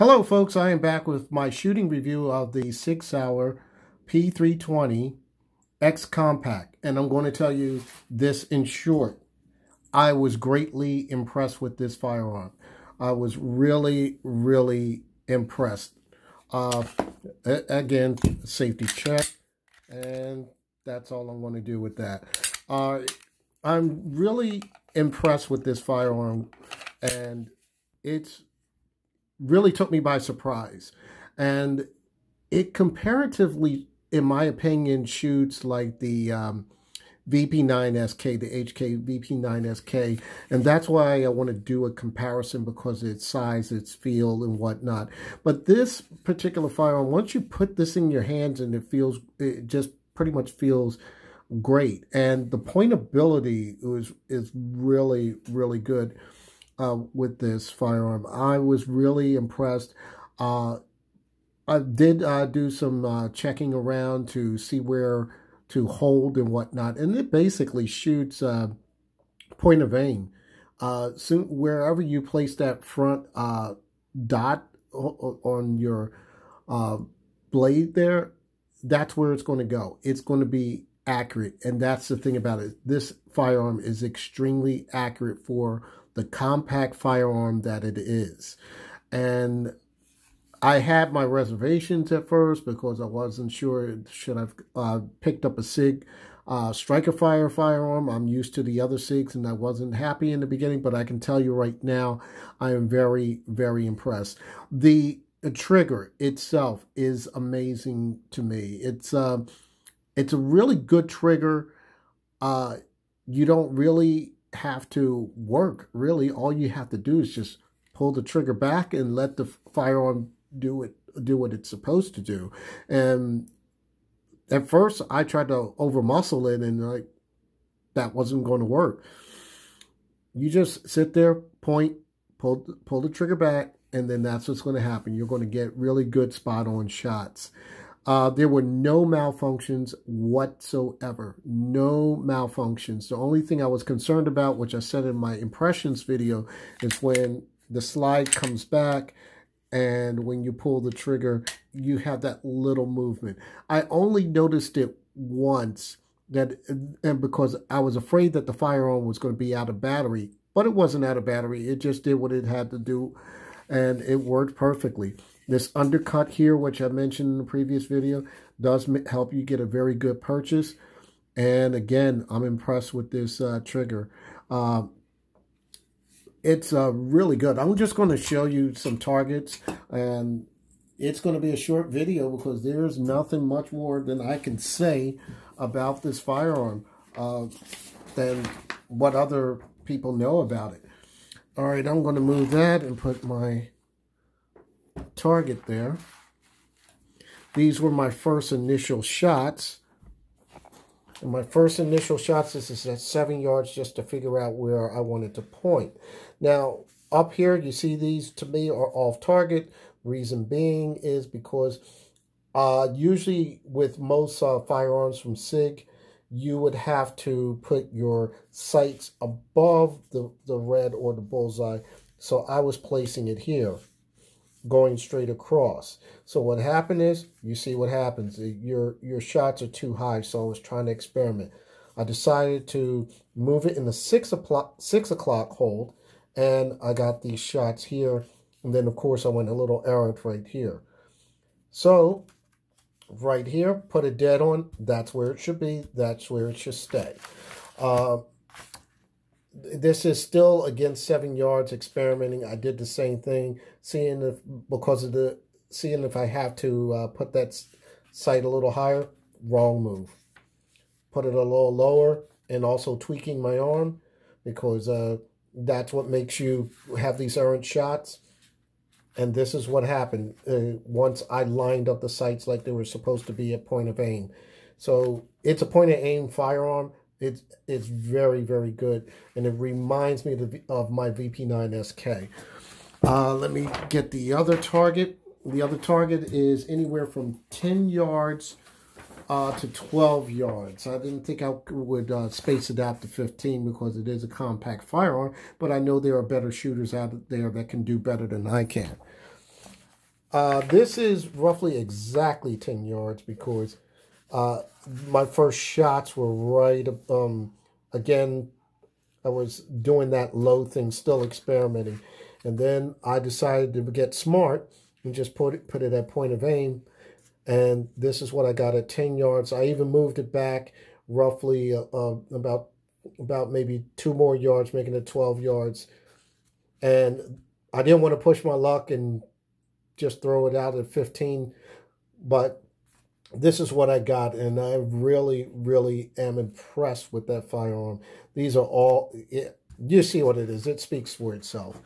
Hello folks, I am back with my shooting review of the Sauer P320 X Compact, and I'm going to tell you this in short. I was greatly impressed with this firearm. I was really impressed. Again, safety check, and that's all I'm going to do with that. I'm really impressed with this firearm, and it's really took me by surprise. And it comparatively, in my opinion, shoots like the VP9SK, the HK VP9SK. And that's why I want to do a comparison, because of its size, its feel, and whatnot. But this particular firearm, once you put this in your hands, and it just pretty much feels great. And the pointability is really good. With this firearm, I was really impressed. I did do some checking around to see where to hold and whatnot, and it basically shoots point of aim. So wherever you place that front dot on your blade there, that's where it's going to go. It's going to be accurate, and that's the thing about it. This firearm is extremely accurate for the compact firearm that it is. And I had my reservations at first because I wasn't sure should I've picked up a SIG striker fire firearm. I'm used to the other SIGs, and I wasn't happy in the beginning, but I can tell you right now, I am very impressed. The trigger itself is amazing to me. It's a really good trigger. You don't really have to work, really. All you have to do is just pull the trigger back and let the firearm do what it's supposed to do. And at first I tried to over muscle it, and that wasn't going to work. You just sit there, point, pull the trigger back, and then that's what's going to happen. You're going to get really good spot on shots. There were no malfunctions whatsoever. No malfunctions. The only thing I was concerned about, which I said in my impressions video, is when the slide comes back and when you pull the trigger, you have that little movement. I only noticed it once, and because I was afraid that the firearm was going to be out of battery, but it wasn't out of battery. It just did what it had to do, and it worked perfectly. This undercut here, which I mentioned in the previous video, does help you get a very good purchase. And again, I'm impressed with this trigger. It's really good. I'm just going to show you some targets, and it's going to be a short video because there's nothing much more than I can say about this firearm than what other people know about it. All right, I'm going to move that and put my target there. These were my first initial shots. And my first initial shots, this is at 7 yards, just to figure out where I wanted to point. Now, up here, you see these to me are off target. Reason being is because usually with most firearms from SIG, you would have to put your sights above the red or the bullseye. So I was placing it here, going straight across. So what happened is, you see what happens. Your shots are too high, so I was trying to experiment. I decided to move it in the 6 o'clock hold, and I got these shots here. And then, of course, I went a little errant right here. So, right here, put a dead on. That's where it should be. That's where it should stay. This is still, again, 7 yards experimenting. I did the same thing, seeing if I have to put that sight a little higher. Wrong move. Put it a little lower, and also tweaking my arm, because that's what makes you have these errant shots. And this is what happened once I lined up the sights like they were supposed to be at point of aim. So it's a point of aim firearm. It's very good, and it reminds me of my VP9SK. Let me get the other target. The other target is anywhere from 10 yards to 12 yards. I didn't think I would space it out to 15 because it is a compact firearm, but I know there are better shooters out there that can do better than I can. This is roughly exactly 10 yards because my first shots were right. Again, I was doing that low thing, still experimenting. And then I decided to get smart and just put it at point of aim. And this is what I got at 10 yards. I even moved it back roughly about maybe 2 more yards, making it 12 yards. And I didn't want to push my luck and just throw it out at 15. But this is what I got, and I really, really am impressed with that firearm. These are all, you see what it is. It speaks for itself.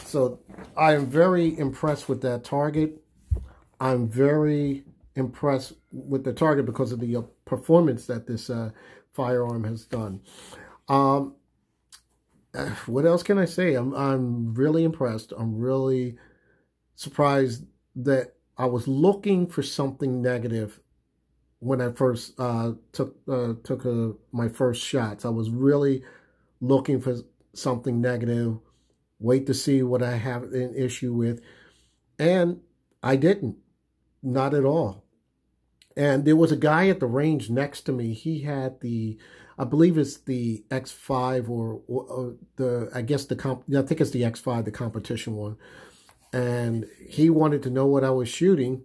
So I am very impressed with that target. I'm very impressed with the target because of the performance that this firearm has done. What else can I say? I'm really impressed. I'm really surprised that I was looking for something negative when I first took my first shots. I was really looking for something negative, wait to see what I have an issue with, and I didn't, not at all. And there was a guy at the range next to me. He had the, I believe it's the X5 or the, I think it's the X5, the competition one. And he wanted to know what I was shooting,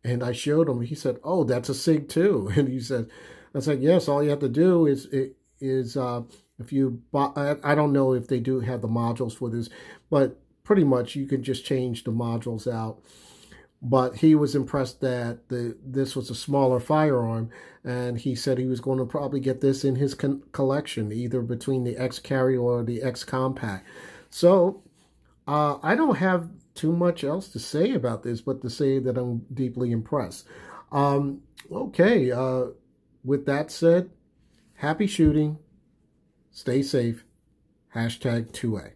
and I showed him. He said, "Oh, that's a SIG too." And he said, "I said, yes. All you have to do is if you buy, I don't know if they do have the modules for this, but pretty much you can just change the modules out." But he was impressed that this was a smaller firearm, and he said he was going to probably get this in his collection, either between the X Carry or the X Compact. So I don't have too much else to say about this, but to say that I'm deeply impressed. Okay, with that said, happy shooting, stay safe, #2A.